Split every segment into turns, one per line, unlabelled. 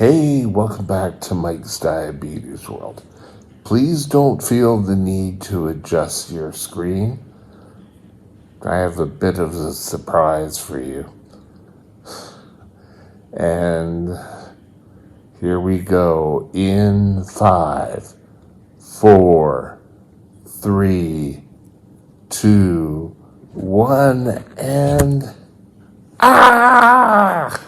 Hey, welcome back to Mike's Diabetes World. Please don't feel the need to adjust your screen. I have a bit of a surprise for you. And here we go in 5, 4, 3, 2, 1, and ah!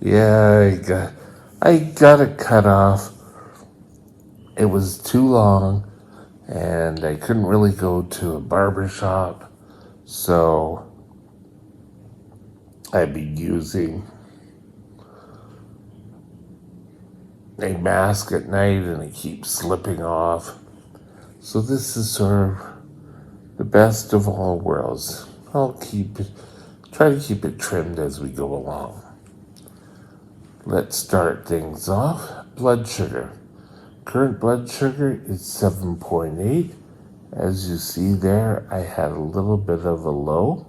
Yeah, I got it cut off. It was too long, and I couldn't really go to a barber shop, so I'd be using a mask at night, and it keeps slipping off. So this is sort of the best of all worlds. I'll try to keep it trimmed as we go along. Let's start things off. Blood sugar. Current blood sugar is 7.8. As you see there, I had a little bit of a low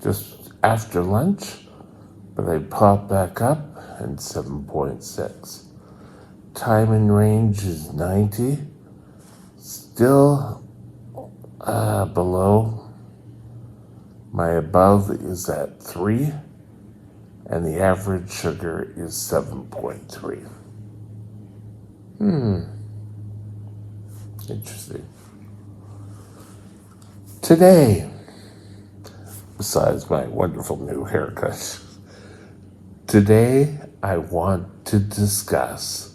just after lunch, but I popped back up and 7.6. Time in range is 90. Still below. My above is at 3. And the average sugar is 7.3. Interesting. Today, besides my wonderful new haircut, today I want to discuss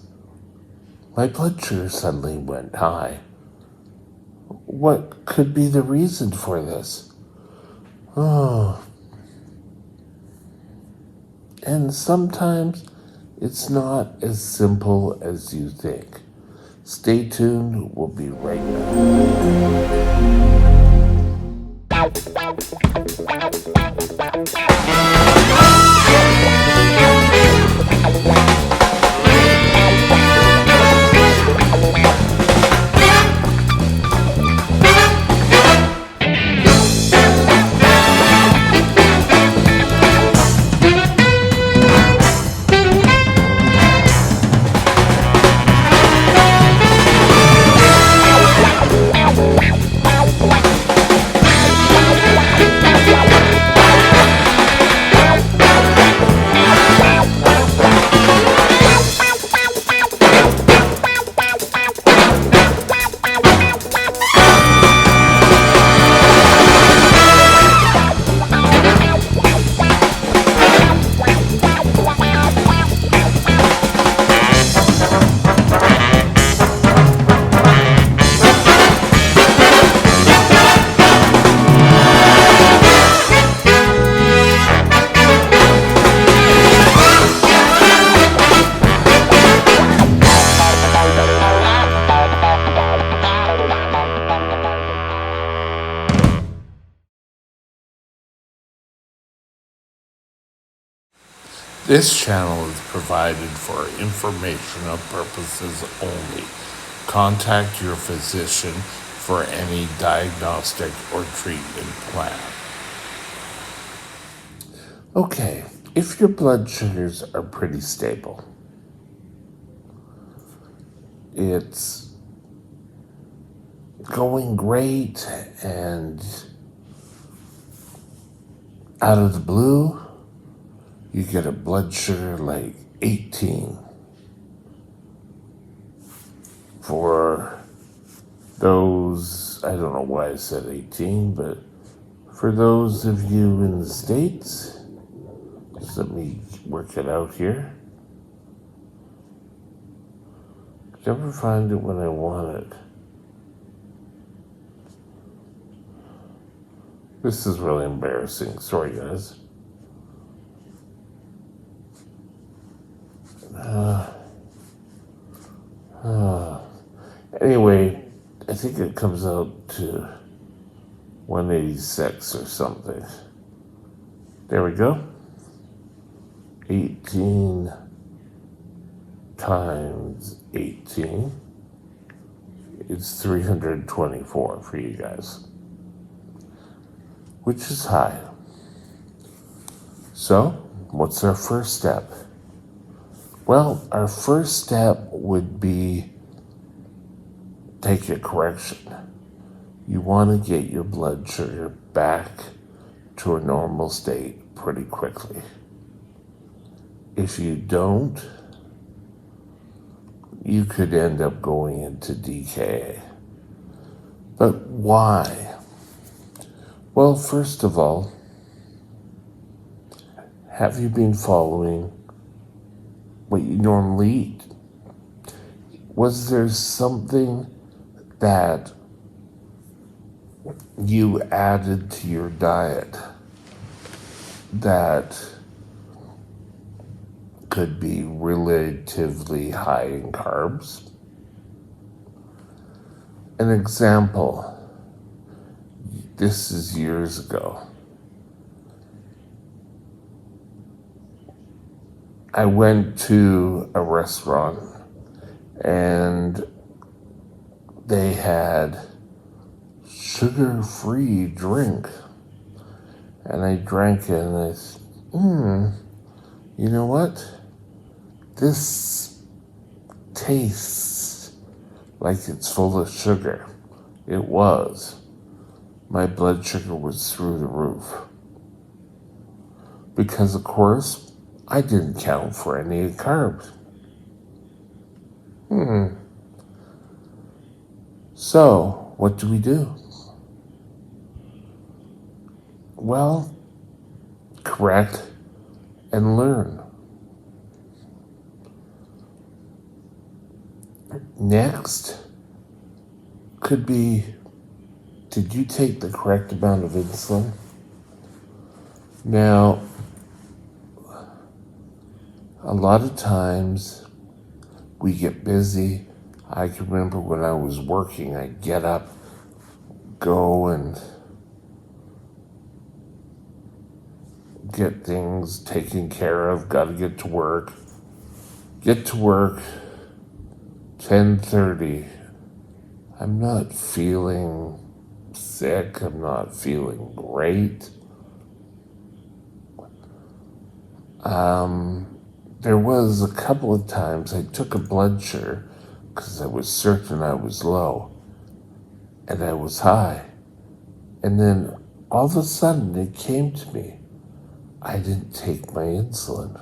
my blood sugar suddenly went high. What could be the reason for this? And sometimes it's not as simple as you think. Stay tuned, we'll be right back. This channel is provided for informational purposes only. Contact your physician for any diagnostic or treatment plan. Okay, if your blood sugars are pretty stable, it's going great, and out of the blue, you get a blood sugar like 18. For those, I don't know why I said 18, but for those of you in the States, just let me work it out here. Never find it when I want it. This is really embarrassing. Sorry, guys. Anyway, I think it comes out to 186 or something. There we go. 18 times 18 is 324 for you guys, which is high. So what's our first step? Well, our first step would be take a correction. You want to get your blood sugar back to a normal state pretty quickly. If you don't, you could end up going into decay. But why? Well, first of all, have you been following what you normally eat? Was there something that you added to your diet that could be relatively high in carbs? An example, this is years ago. I went to a restaurant and they had sugar-free drink. And I drank it and I said, you know what? This tastes like it's full of sugar. It was. My blood sugar was through the roof. Because, of course, I didn't count for any carbs. So, what do? Well, correct and learn. Next could be, did you take the correct amount of insulin? Now, a lot of times we get busy. I can remember when I was working, I'd get up, go and get things taken care of, gotta get to work. Get to work, 10:30. I'm not feeling sick, I'm not feeling great. There was a couple of times I took a blood sugar because I was certain I was low and I was high. And then all of a sudden it came to me, I didn't take my insulin.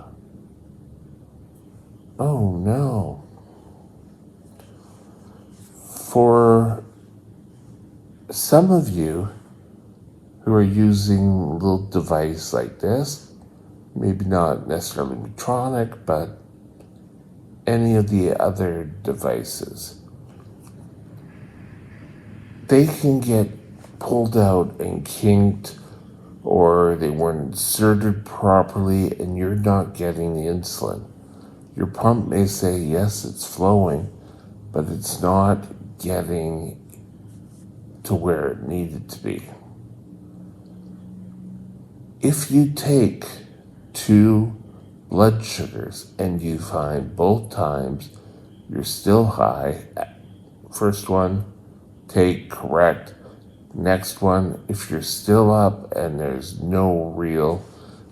Oh no. For some of you who are using a little device like this, maybe not necessarily Medtronic, but any of the other devices, they can get pulled out and kinked, or they weren't inserted properly and you're not getting the insulin. Your pump may say, yes, it's flowing, but it's not getting to where it needed to be. If you take 2 blood sugars and you find both times you're still high, first one, take, correct. Next one, if you're still up and there's no real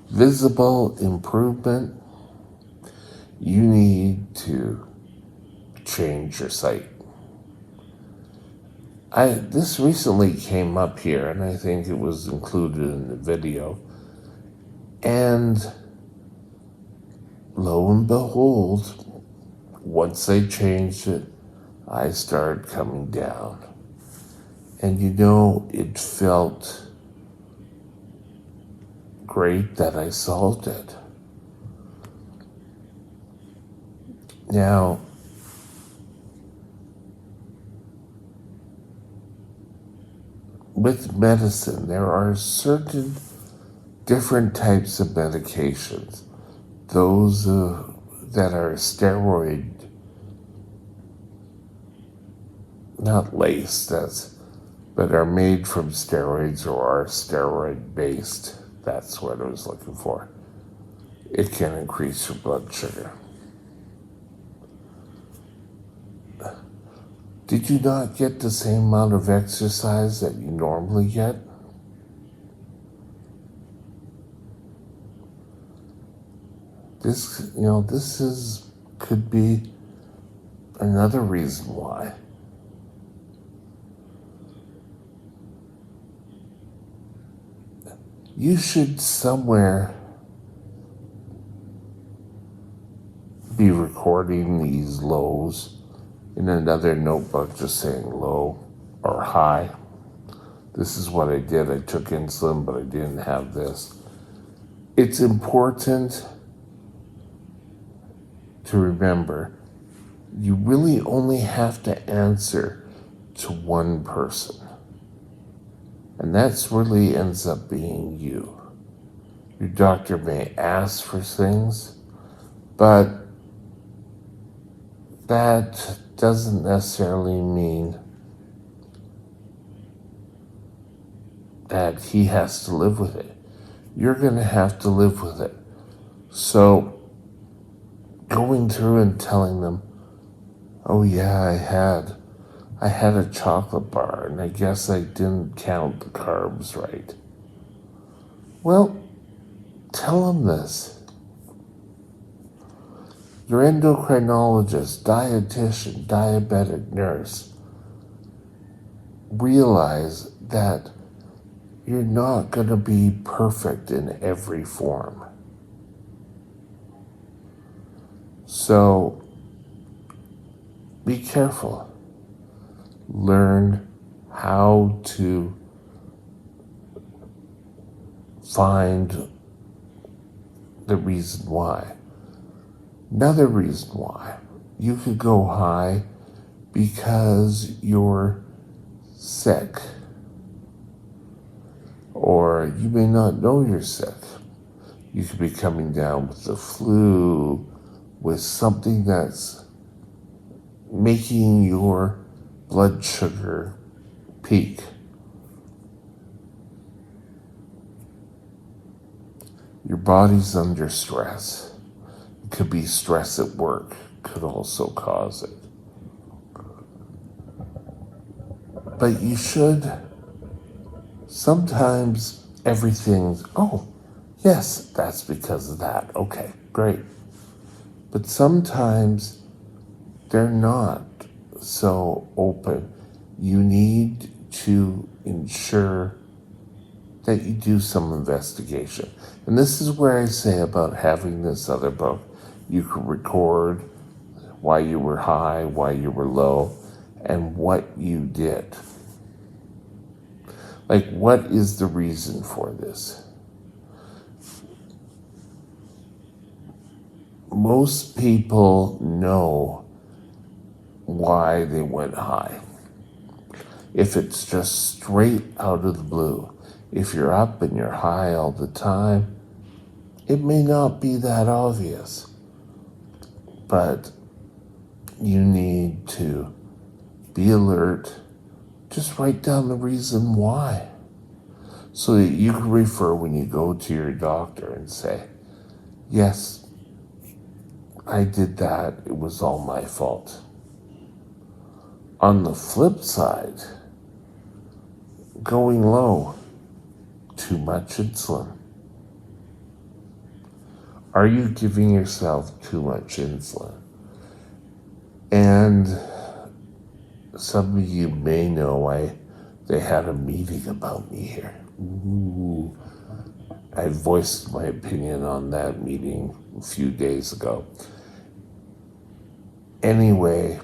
visible improvement, you need to change your site. This recently came up here, and I think it was included in the video. And lo and behold, once I changed it, I started coming down. And you know, it felt great that I solved it. Now, with medicine, there are certain different types of medications. Those that are steroid, not laced, but are made from steroids or are steroid based. That's what I was looking for. It can increase your blood sugar. Did you not get the same amount of exercise that you normally get? this could be another reason why. You should somewhere be recording these lows in another notebook, just saying low or high. This is what I did. I took insulin, but I didn't have this. It's important to remember you really only have to answer to one person. And that's really ends up being you. Your doctor may ask for things, but that doesn't necessarily mean that he has to live with it. You're going to have to live with it. So going through and telling them, oh yeah, I had a chocolate bar and I guess I didn't count the carbs right. Well, tell them this. Your endocrinologist, dietitian, diabetic nurse, realize that you're not going to be perfect in every form. So be careful. Learn how to find the reason why. Another reason why you could go high because you're sick, or you may not know you're sick. You could be coming down with the flu, with something that's making your blood sugar peak. Your body's under stress. It could be stress at work, could also cause it. But you should sometimes everything's, oh, yes, that's because of that. Okay, great. But sometimes they're not so open. You need to ensure that you do some investigation. And this is where I say about having this other book. You could record why you were high, why you were low, and what you did. Like, what is the reason for this? Most people know why they went high. If it's just straight out of the blue, if you're up and you're high all the time, it may not be that obvious. But you need to be alert. Just write down the reason why, so that you can refer when you go to your doctor and say, yes, I did that. It was all my fault. On the flip side, going low, too much insulin. Are you giving yourself too much insulin? And some of you may know they had a meeting about me here. Ooh. I voiced my opinion on that meeting a few days ago. Anyway,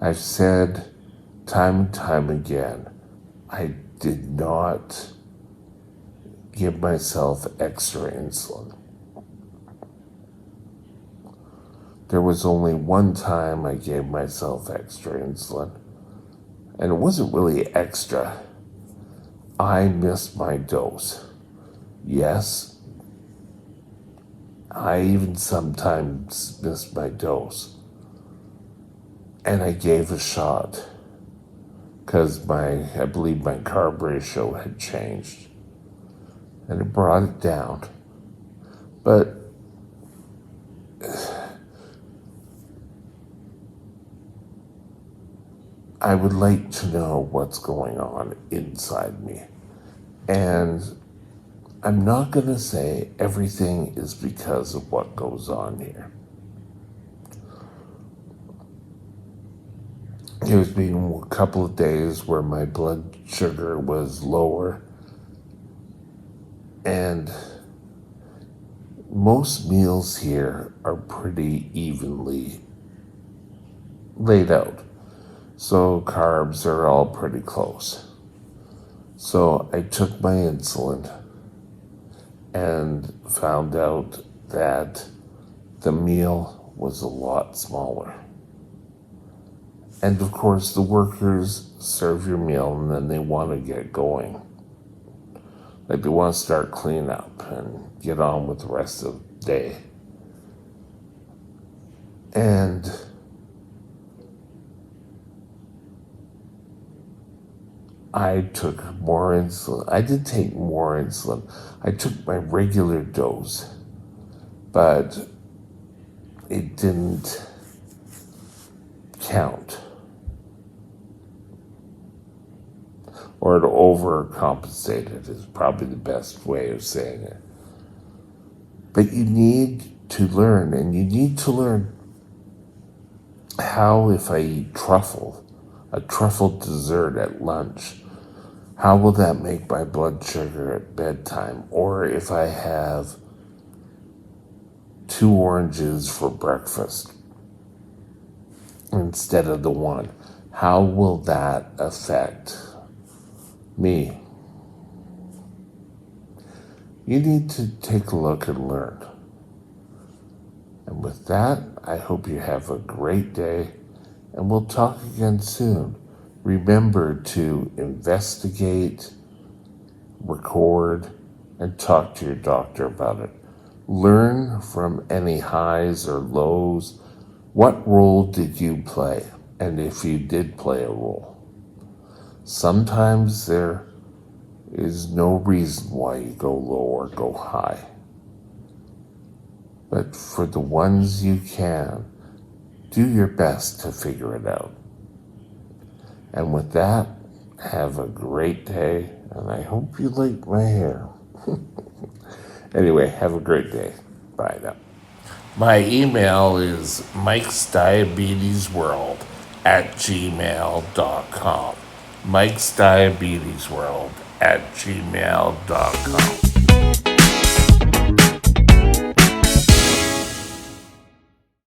I've said time and time again, I did not give myself extra insulin. There was only one time I gave myself extra insulin, and it wasn't really extra. I missed my dose. Yes, I even sometimes missed my dose. And I gave a shot because I believe my carb ratio had changed, and it brought it down. But I would like to know what's going on inside me. And I'm not going to say everything is because of what goes on here. There's been a couple of days where my blood sugar was lower, and most meals here are pretty evenly laid out. So carbs are all pretty close. So I took my insulin and found out that the meal was a lot smaller. And of course, the workers serve your meal and then they want to get going. Like they want to start cleanup and get on with the rest of the day. And I took more insulin. I did take more insulin. I took my regular dose, but it didn't count. Or it overcompensated is probably the best way of saying it. But you need to learn, and you need to learn how, if I eat a truffle dessert at lunch, how will that make my blood sugar at bedtime? Or if I have 2 oranges for breakfast instead of the one, how will that affect me? You need to take a look and learn. And with that, I hope you have a great day, and we'll talk again soon. Remember to investigate, record, and talk to your doctor about it. Learn from any highs or lows. What role did you play? And if you did play a role. Sometimes there is no reason why you go low or go high. But for the ones you can, do your best to figure it out. And with that, have a great day, and I hope you like my hair. Anyway, have a great day. Bye now. My email is mikesdiabetesworld@gmail.com. mikesdiabetesworld@gmail.com.